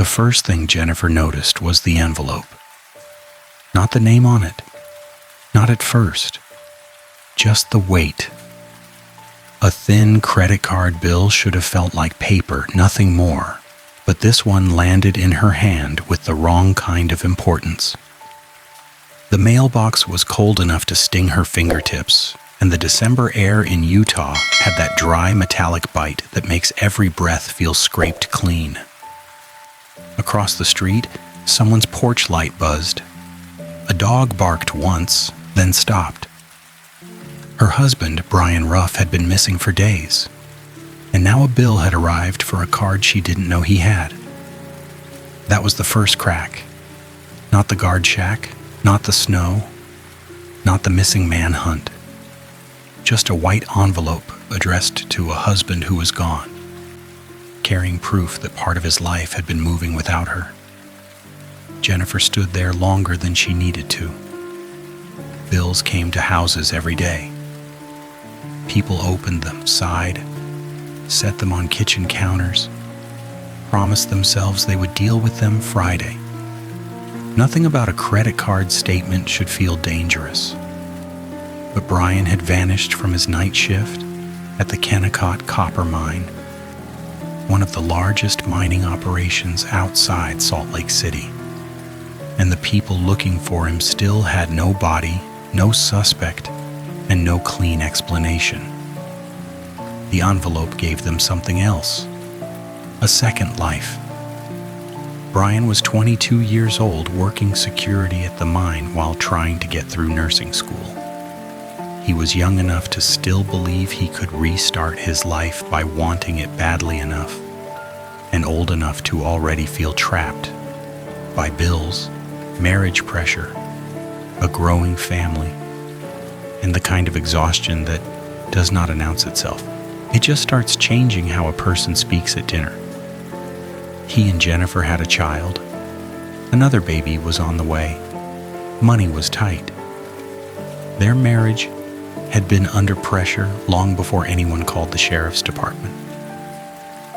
first thing Jennifer noticed was the envelope. Not the name on it. Not at first. Just the weight. A thin credit card bill should have felt like paper, nothing more. But this one landed in her hand with the wrong kind of importance. The mailbox was cold enough to sting her fingertips, and the December air in Utah had that dry metallic bite that makes every breath feel scraped clean. Across the street, someone's porch light buzzed. A dog barked once, then stopped. Her husband, Brian Ruff, had been missing for days, and now a bill had arrived for a card she didn't know he had. That was the first crack. Not the guard shack, not the snow, not the missing man hunt. Just a white envelope addressed to a husband who was gone, carrying proof that part of his life had been moving without her. Jennifer stood there longer than she needed to. Bills came to houses every day. People opened them, sighed, set them on kitchen counters, promised themselves they would deal with them Friday. Nothing about a credit card statement should feel dangerous. But Brian had vanished from his night shift at the Kennecott copper mine, one of the largest mining operations outside Salt Lake City. And the people looking for him still had no body, no suspect, and no clean explanation. The envelope gave them something else, a second life. Brian was 22 years old, working security at the mine while trying to get through nursing school. He was young enough to still believe he could restart his life by wanting it badly enough, and old enough to already feel trapped by bills, marriage pressure, a growing family, and the kind of exhaustion that does not announce itself. It just starts changing how a person speaks at dinner. He and Jennifer had a child. Another baby was on the way. Money was tight. Their marriage had been under pressure long before anyone called the sheriff's department.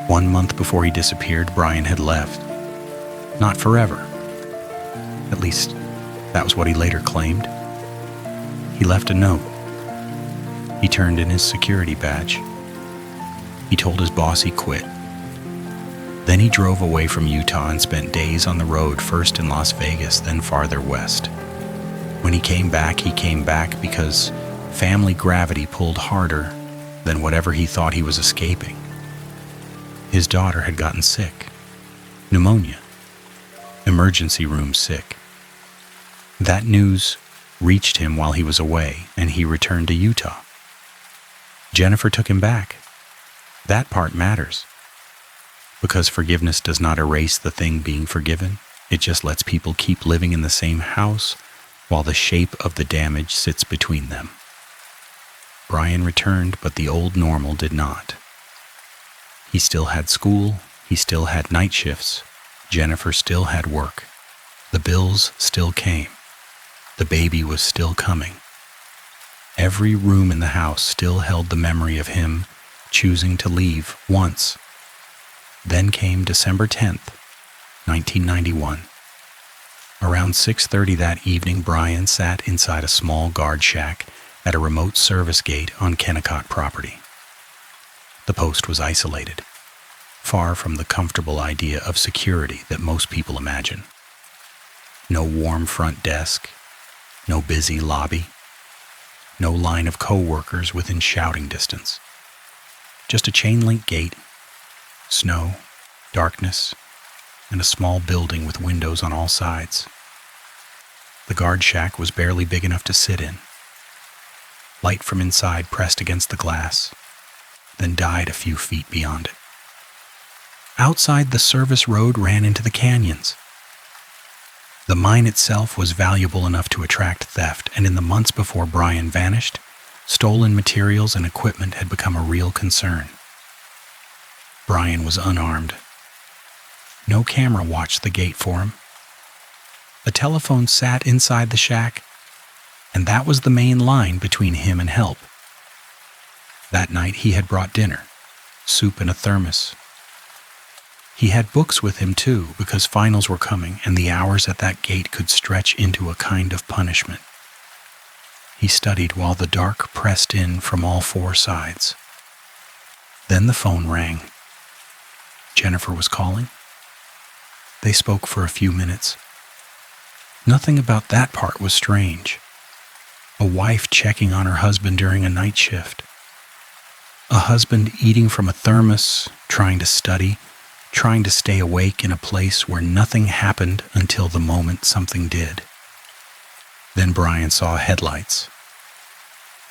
1 month before he disappeared, Brian had left. Not forever. At least, that was what he later claimed. He left a note. He turned in his security badge. He told his boss he quit. Then he drove away from Utah and spent days on the road, first in Las Vegas, then farther west. When he came back because family gravity pulled harder than whatever he thought he was escaping. His daughter had gotten sick. Pneumonia. Emergency room sick. That news reached him while he was away, and he returned to Utah. Jennifer took him back. That part matters. Because forgiveness does not erase the thing being forgiven. It just lets people keep living in the same house while the shape of the damage sits between them. Brian returned, but the old normal did not. He still had school, he still had night shifts, Jennifer still had work. The bills still came. The baby was still coming. Every room in the house still held the memory of him choosing to leave once. Then came December 10th, 1991. Around 6:30 that evening, Brian sat inside a small guard shack at a remote service gate on Kennecott property. The post was isolated, far from the comfortable idea of security that most people imagine. No warm front desk, no busy lobby, no line of co-workers within shouting distance. Just a chain-link gate, snow, darkness, and a small building with windows on all sides. The guard shack was barely big enough to sit in. Light from inside pressed against the glass, then died a few feet beyond it. Outside, the service road ran into the canyons. The mine itself was valuable enough to attract theft, and in the months before Brian vanished, stolen materials and equipment had become a real concern. Brian was unarmed. No camera watched the gate for him. A telephone sat inside the shack, and that was the main line between him and help. That night he had brought dinner, soup in a thermos. He had books with him too, because finals were coming and the hours at that gate could stretch into a kind of punishment. He studied while the dark pressed in from all four sides. Then the phone rang. Jennifer was calling. They spoke for a few minutes. Nothing about that part was strange. A wife checking on her husband during a night shift. A husband eating from a thermos, trying to study, trying to stay awake in a place where nothing happened until the moment something did. Then Brian saw headlights.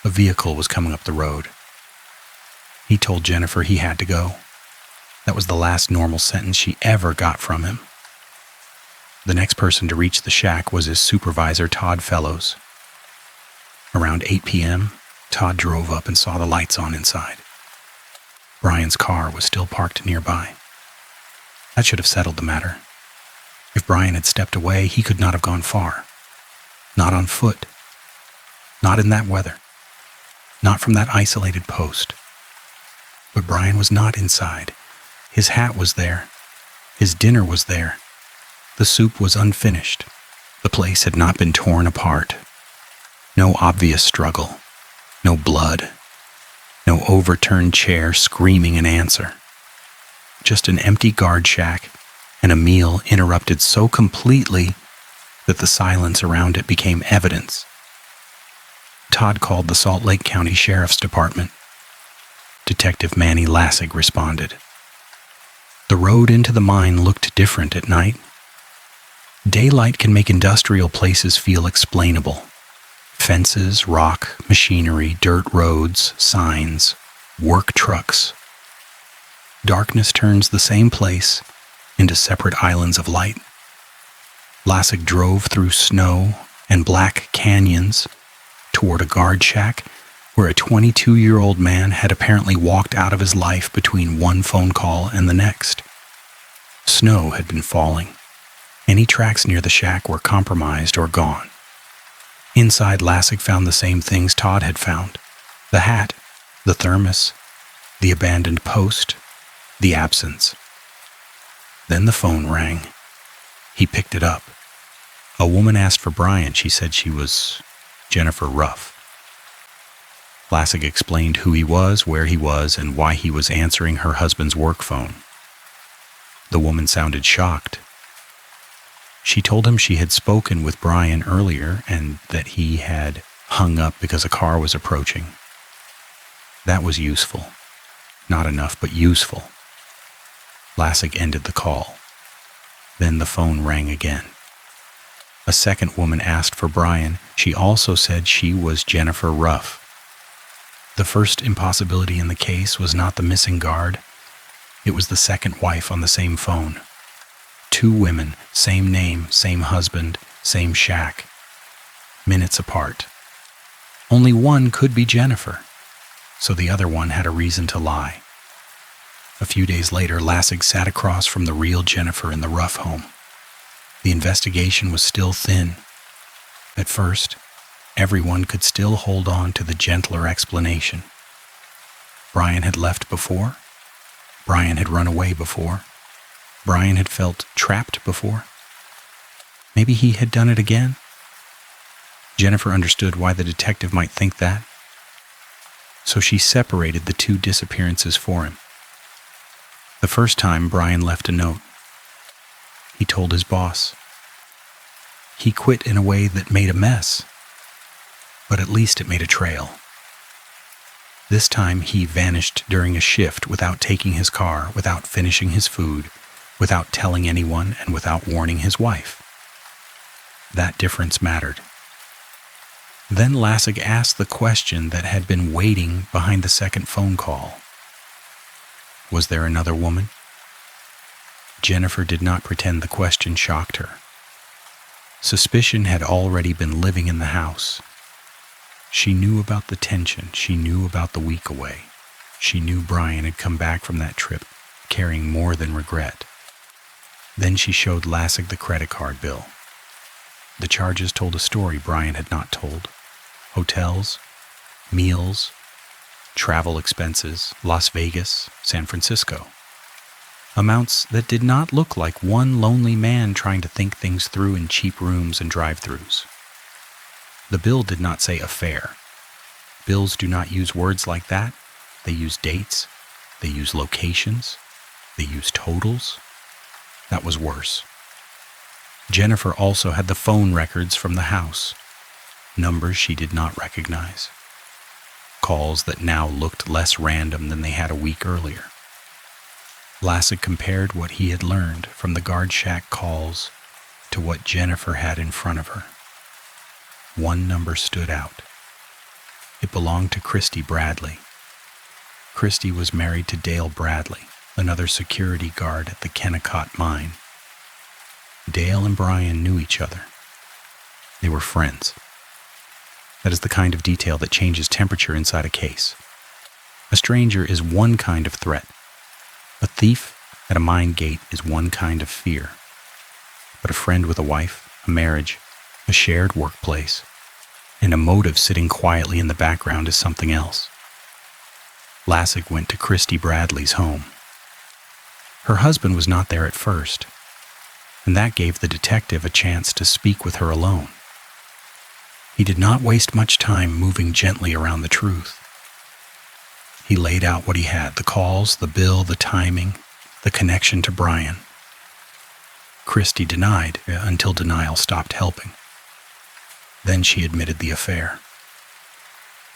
A vehicle was coming up the road. He told Jennifer he had to go. That was the last normal sentence she ever got from him. The next person to reach the shack was his supervisor, Todd Fellows. Around 8 p.m., Todd drove up and saw the lights on inside. Brian's car was still parked nearby. That should have settled the matter. If Brian had stepped away, he could not have gone far. Not on foot. Not in that weather. Not from that isolated post. But Brian was not inside. His hat was there. His dinner was there. The soup was unfinished. The place had not been torn apart. No obvious struggle. No blood. No overturned chair screaming an answer. Just an empty guard shack and a meal interrupted so completely that the silence around it became evidence. Todd called the Salt Lake County Sheriff's Department. Detective Manny Lassig responded. The road into the mine looked different at night. Daylight can make industrial places feel explainable. Fences, rock, machinery, dirt roads, signs, work trucks. Darkness turns the same place into separate islands of light. Lassig drove through snow and black canyons toward a guard shack where a 22-year-old man had apparently walked out of his life between one phone call and the next. Snow had been falling. Any tracks near the shack were compromised or gone. Inside, Lassig found the same things Todd had found. The hat, the thermos, the abandoned post, the absence. Then the phone rang. He picked it up. A woman asked for Brian. She said she was Jennifer Ruff. Lassig explained who he was, where he was, and why he was answering her husband's work phone. The woman sounded shocked. She told him she had spoken with Brian earlier and that he had hung up because a car was approaching. That was useful. Not enough, but useful. Lassig ended the call. Then the phone rang again. A second woman asked for Brian. She also said she was Jennifer Ruff. The first impossibility in the case was not the missing guard. It was the second wife on the same phone. Two women, same name, same husband, same shack. Minutes apart. Only one could be Jennifer, so the other one had a reason to lie. A few days later, Lassig sat across from the real Jennifer in the Ruff home. The investigation was still thin. At first, everyone could still hold on to the gentler explanation. Brian had left before. Brian had run away before. Brian had felt trapped before. Maybe he had done it again. Jennifer understood why the detective might think that. So she separated the two disappearances for him. The first time, Brian left a note. He told his boss. He quit in a way that made a mess, but at least it made a trail. This time he vanished during a shift without taking his car, without finishing his food, without telling anyone, and without warning his wife. That difference mattered. Then Lassig asked the question that had been waiting behind the second phone call. Was there another woman? Jennifer did not pretend the question shocked her. Suspicion had already been living in the house. She knew about the tension. She knew about the week away. She knew Brian had come back from that trip carrying more than regret. Then she showed Lassig the credit card bill. The charges told a story Brian had not told. Hotels, meals, travel expenses, Las Vegas, San Francisco. Amounts that did not look like one lonely man trying to think things through in cheap rooms and drive-thrus. The bill did not say affair. Bills do not use words like that. They use dates. They use locations. They use totals. That was worse. Jennifer also had the phone records from the house. Numbers she did not recognize. Calls that now looked less random than they had a week earlier. Lassig compared what he had learned from the guard shack calls to what Jennifer had in front of her. One number stood out. It belonged to Christy Bradley. Christy was married to Dale Bradley, another security guard at the Kennecott mine. Dale and Brian knew each other. They were friends. That is the kind of detail that changes temperature inside a case. A stranger is one kind of threat. A thief at a mine gate is one kind of fear. But a friend with a wife, a marriage, a shared workplace, and a motive sitting quietly in the background is something else. Lassig went to Christy Bradley's home. Her husband was not there at first, and that gave the detective a chance to speak with her alone. He did not waste much time moving gently around the truth. He laid out what he had, the calls, the bill, the timing, the connection to Brian. Christy denied until denial stopped helping. Then she admitted the affair.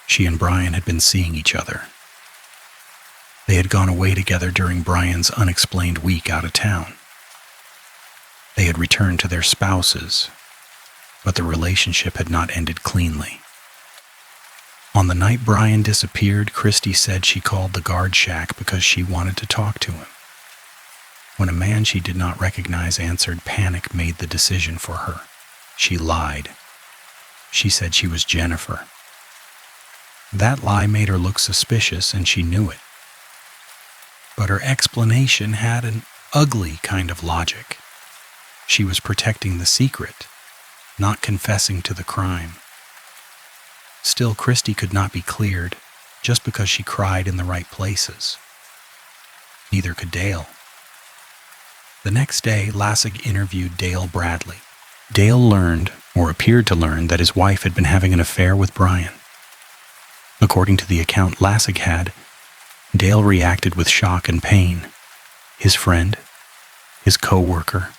She and Brian had been seeing each other. They had gone away together during Brian's unexplained week out of town. They had returned to their spouses, but the relationship had not ended cleanly. On the night Brian disappeared, Christy said she called the guard shack because she wanted to talk to him. When a man she did not recognize answered, panic made the decision for her. She lied. She said she was Jennifer. That lie made her look suspicious, and she knew it. But her explanation had an ugly kind of logic. She was protecting the secret, not confessing to the crime. Still, Christy could not be cleared just because she cried in the right places. Neither could Dale. The next day, Lassig interviewed Dale Bradley. Dale learned, or appeared to learn, that his wife had been having an affair with Brian. According to the account Lassig had, Dale reacted with shock and pain. His friend, his co-worker,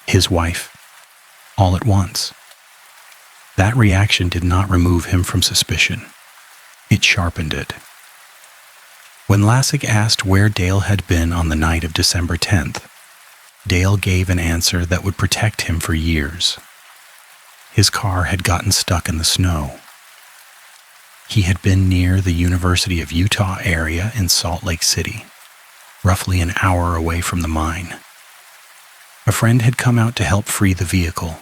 his wife, all at once. That reaction did not remove him from suspicion. It sharpened it. When Lassig asked where Dale had been on the night of December 10th, Dale gave an answer that would protect him for years. His car had gotten stuck in the snow. He had been near the University of Utah area in Salt Lake City, roughly an hour away from the mine. A friend had come out to help free the vehicle.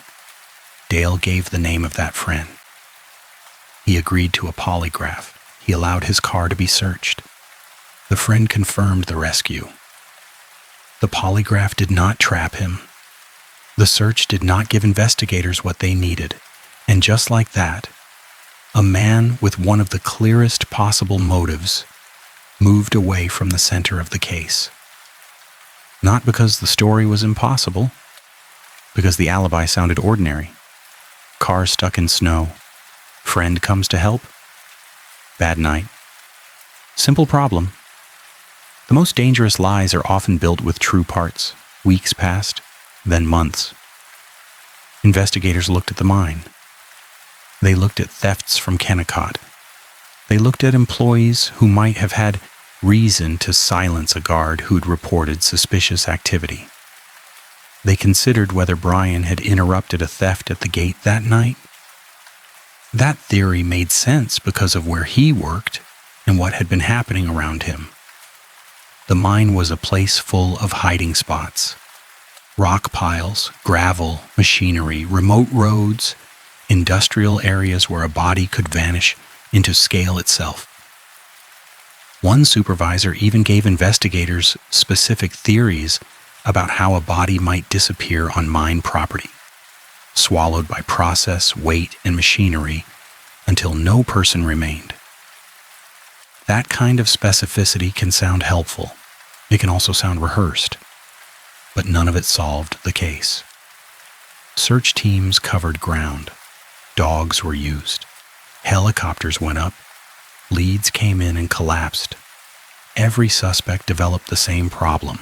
Dale gave the name of that friend. He agreed to a polygraph. He allowed his car to be searched. The friend confirmed the rescue. The polygraph did not trap him. The search did not give investigators what they needed. And just like that, a man with one of the clearest possible motives moved away from the center of the case. Not because the story was impossible, because the alibi sounded ordinary. Car stuck in snow. Friend comes to help. Bad night. Simple problem. The most dangerous lies are often built with true parts. Weeks passed, then months. Investigators looked at the mine. They looked at thefts from Kennecott. They looked at employees who might have had reason to silence a guard who'd reported suspicious activity. They considered whether Brian had interrupted a theft at the gate that night. That theory made sense because of where he worked and what had been happening around him. The mine was a place full of hiding spots. Rock piles, gravel, machinery, remote roads, industrial areas where a body could vanish into scale itself. One supervisor even gave investigators specific theories about how a body might disappear on mine property, swallowed by process, weight, and machinery until no person remained. That kind of specificity can sound helpful. It can also sound rehearsed. but none of it solved the case. Search teams covered ground. Dogs were used. Helicopters went up. Leads came in and collapsed. Every suspect developed the same problem: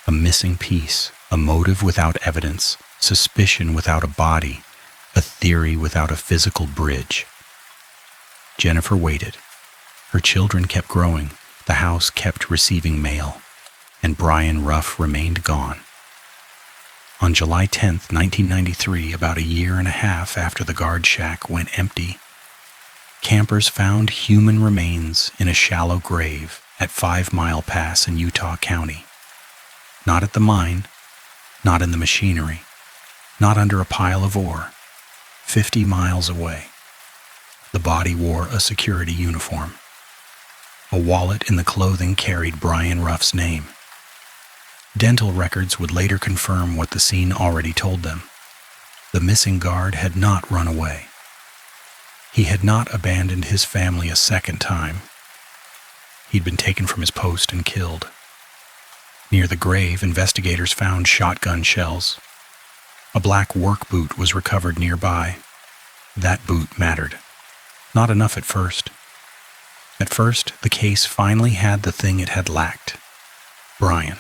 a missing piece, a motive without evidence, suspicion without a body, a theory without a physical bridge. Jennifer waited. Her children kept growing. The house kept receiving mail. And Brian Ruff remained gone. On July 10, 1993, about a year and a half after the guard shack went empty, campers found human remains in a shallow grave at 5 Mile Pass in Utah County. Not at the mine, not in the machinery, not under a pile of ore, 50 miles away. The body wore a security uniform. A wallet in the clothing carried Brian Ruff's name. Dental records would later confirm what the scene already told them. The missing guard had not run away. He had not abandoned his family a second time. He'd been taken from his post and killed. Near the grave, investigators found shotgun shells. A black work boot was recovered nearby. That boot mattered. Not enough at first. At first, the case finally had the thing it had lacked: Brian.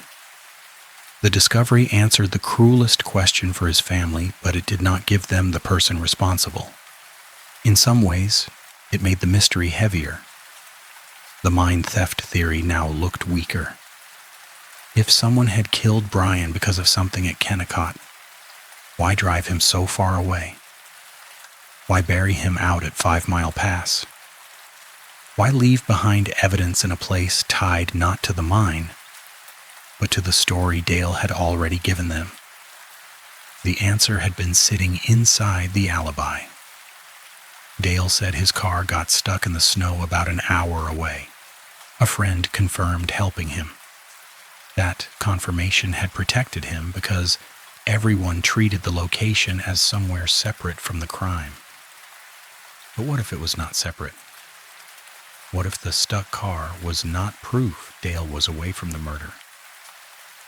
The discovery answered the cruelest question for his family, but it did not give them the person responsible. In some ways, it made the mystery heavier. The mine theft theory now looked weaker. If someone had killed Brian because of something at Kennecott, why drive him so far away? Why bury him out at 5 Mile Pass? Why leave behind evidence in a place tied not to the mine, but to the story Dale had already given them? The answer had been sitting inside the alibi. Dale said his car got stuck in the snow about an hour away. A friend confirmed helping him. That confirmation had protected him because everyone treated the location as somewhere separate from the crime. But what if it was not separate? What if the stuck car was not proof Dale was away from the murder?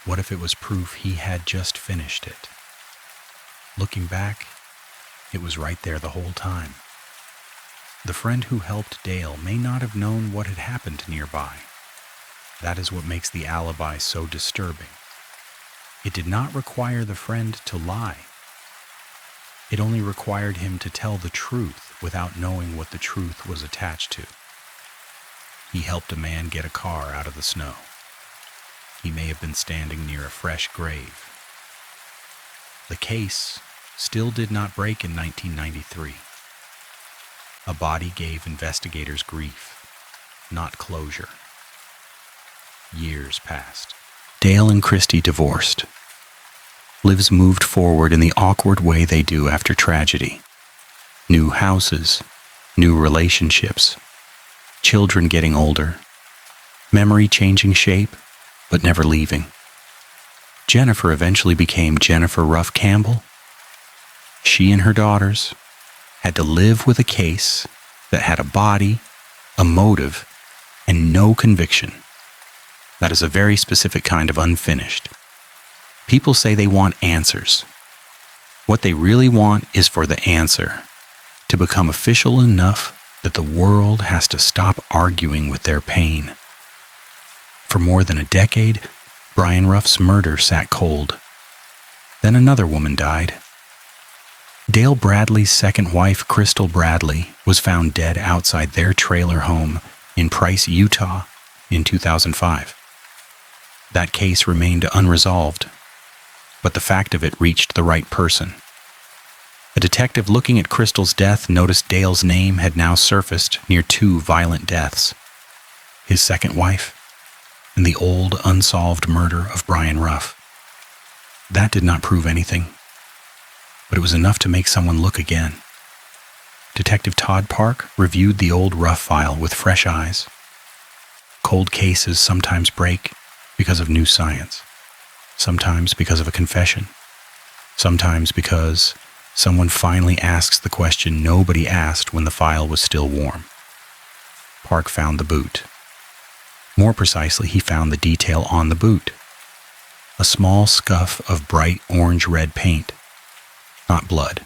What if it was proof he had just finished it? Looking back, it was right there the whole time. The friend who helped Dale may not have known what had happened nearby. That is what makes the alibi so disturbing. It did not require the friend to lie. It only required him to tell the truth without knowing what the truth was attached to. He helped a man get a car out of the snow. He may have been standing near a fresh grave. The case still did not break in 1993. A body gave investigators grief, not closure. Years passed. Dale and Christy divorced. Lives moved forward in the awkward way they do after tragedy. New houses, new relationships, children getting older, memory changing shape, but never leaving. Jennifer eventually became Jennifer Ruff Campbell. She and her daughters had to live with a case that had a body, a motive, and no conviction. That is a very specific kind of unfinished. People say they want answers. What they really want is for the answer to become official enough that the world has to stop arguing with their pain. For more than a decade, Brian Ruff's murder sat cold. Then another woman died. Dale Bradley's second wife, Crystal Bradley, was found dead outside their trailer home in Price, Utah, in 2005. That case remained unresolved, but the fact of it reached the right person. A detective looking at Crystal's death noticed Dale's name had now surfaced near 2 violent deaths: his second wife and the old unsolved murder of Brian Ruff. That did not prove anything, but it was enough to make someone look again. Detective Todd Park reviewed the old Ruff file with fresh eyes. Cold cases sometimes break because of new science, sometimes because of a confession, sometimes because someone finally asks the question nobody asked when the file was still warm. Park found the boot. More precisely, he found the detail on the boot. A small scuff of bright orange-red paint. Not blood.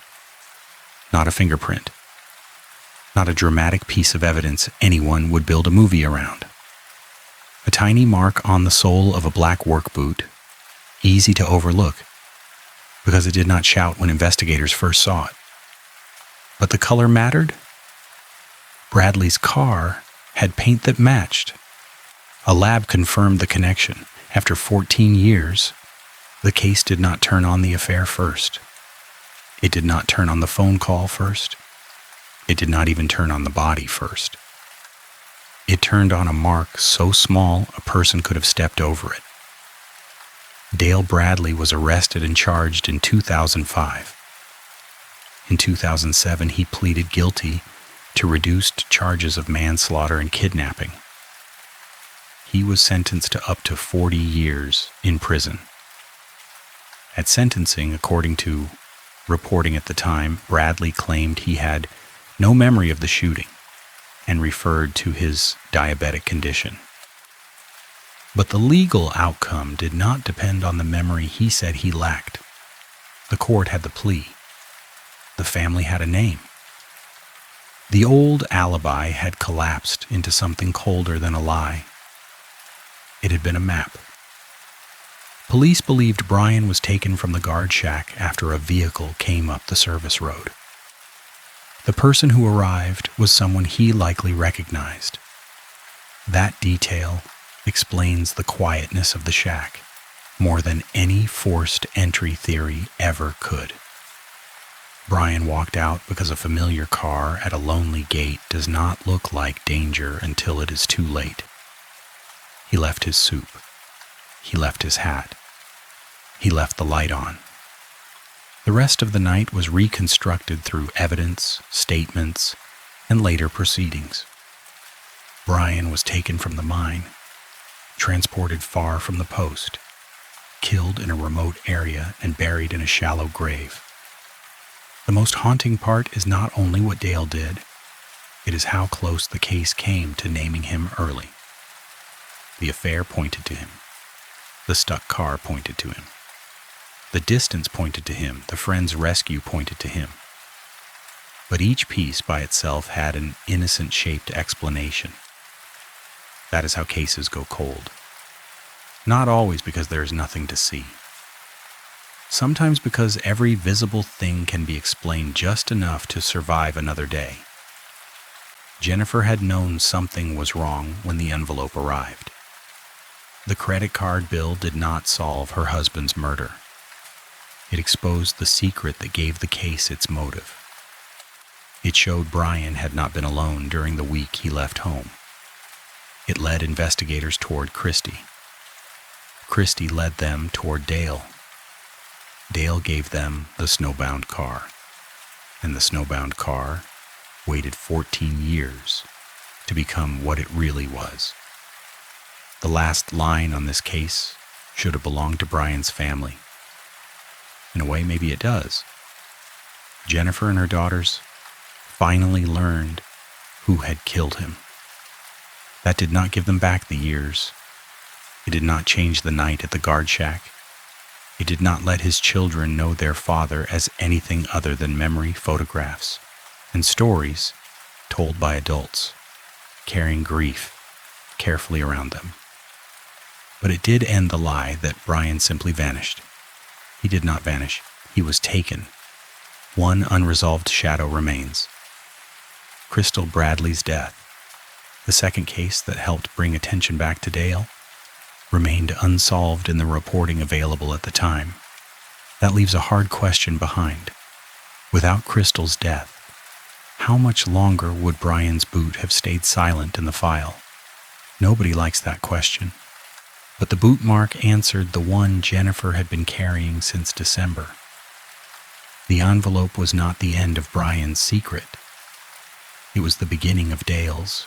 Not a fingerprint. Not a dramatic piece of evidence anyone would build a movie around. A tiny mark on the sole of a black work boot, easy to overlook, because it did not shout when investigators first saw it. But the color mattered. Bradley's car had paint that matched. A lab confirmed the connection. After 14 years, the case did not turn on the affair first. It did not turn on the phone call first. It did not even turn on the body first. It turned on a mark so small a person could have stepped over it. Dale Bradley was arrested and charged in 2005. In 2007, he pleaded guilty to reduced charges of manslaughter and kidnapping. He was sentenced to up to 40 years in prison. At sentencing, according to reporting at the time, Bradley claimed he had no memory of the shooting and referred to his diabetic condition. But the legal outcome did not depend on the memory he said he lacked. The court had the plea. The family had a name. The old alibi had collapsed into something colder than a lie. It had been a map. Police believed Brian was taken from the guard shack after a vehicle came up the service road. The person who arrived was someone he likely recognized. That detail explains the quietness of the shack more than any forced entry theory ever could. Brian walked out because a familiar car at a lonely gate does not look like danger until it is too late. He left his soup. He left his hat. He left the light on. The rest of the night was reconstructed through evidence, statements, and later proceedings. Brian was taken from the mine, transported far from the post, killed in a remote area and buried in a shallow grave. The most haunting part is not only what Dale did, it is how close the case came to naming him early. The affair pointed to him. The stuck car pointed to him. The distance pointed to him. The friend's rescue pointed to him. But each piece by itself had an innocent-shaped explanation. That is how cases go cold. Not always because there is nothing to see. Sometimes because every visible thing can be explained just enough to survive another day. Jennifer had known something was wrong when the envelope arrived. The credit card bill did not solve her husband's murder. It exposed the secret that gave the case its motive. It showed Brian had not been alone during the week he left home. It led investigators toward Christy. Christy led them toward Dale. Dale gave them the snowbound car. And the snowbound car waited 14 years to become what it really was. The last line on this case should have belonged to Brian's family. In a way, maybe it does. Jennifer and her daughters finally learned who had killed him. That did not give them back the years. It did not change the night at the guard shack. It did not let his children know their father as anything other than memory, photographs, and stories told by adults, carrying grief carefully around them. But it did end the lie that Brian simply vanished. He did not vanish. He was taken. One unresolved shadow remains. Crystal Bradley's death, the second case that helped bring attention back to Dale, remained unsolved in the reporting available at the time. That leaves a hard question behind. Without Crystal's death, how much longer would Brian's boot have stayed silent in the file? Nobody likes that question. But the boot mark answered the one Jennifer had been carrying since December. The envelope was not the end of Brian's secret. It was the beginning of Dale's.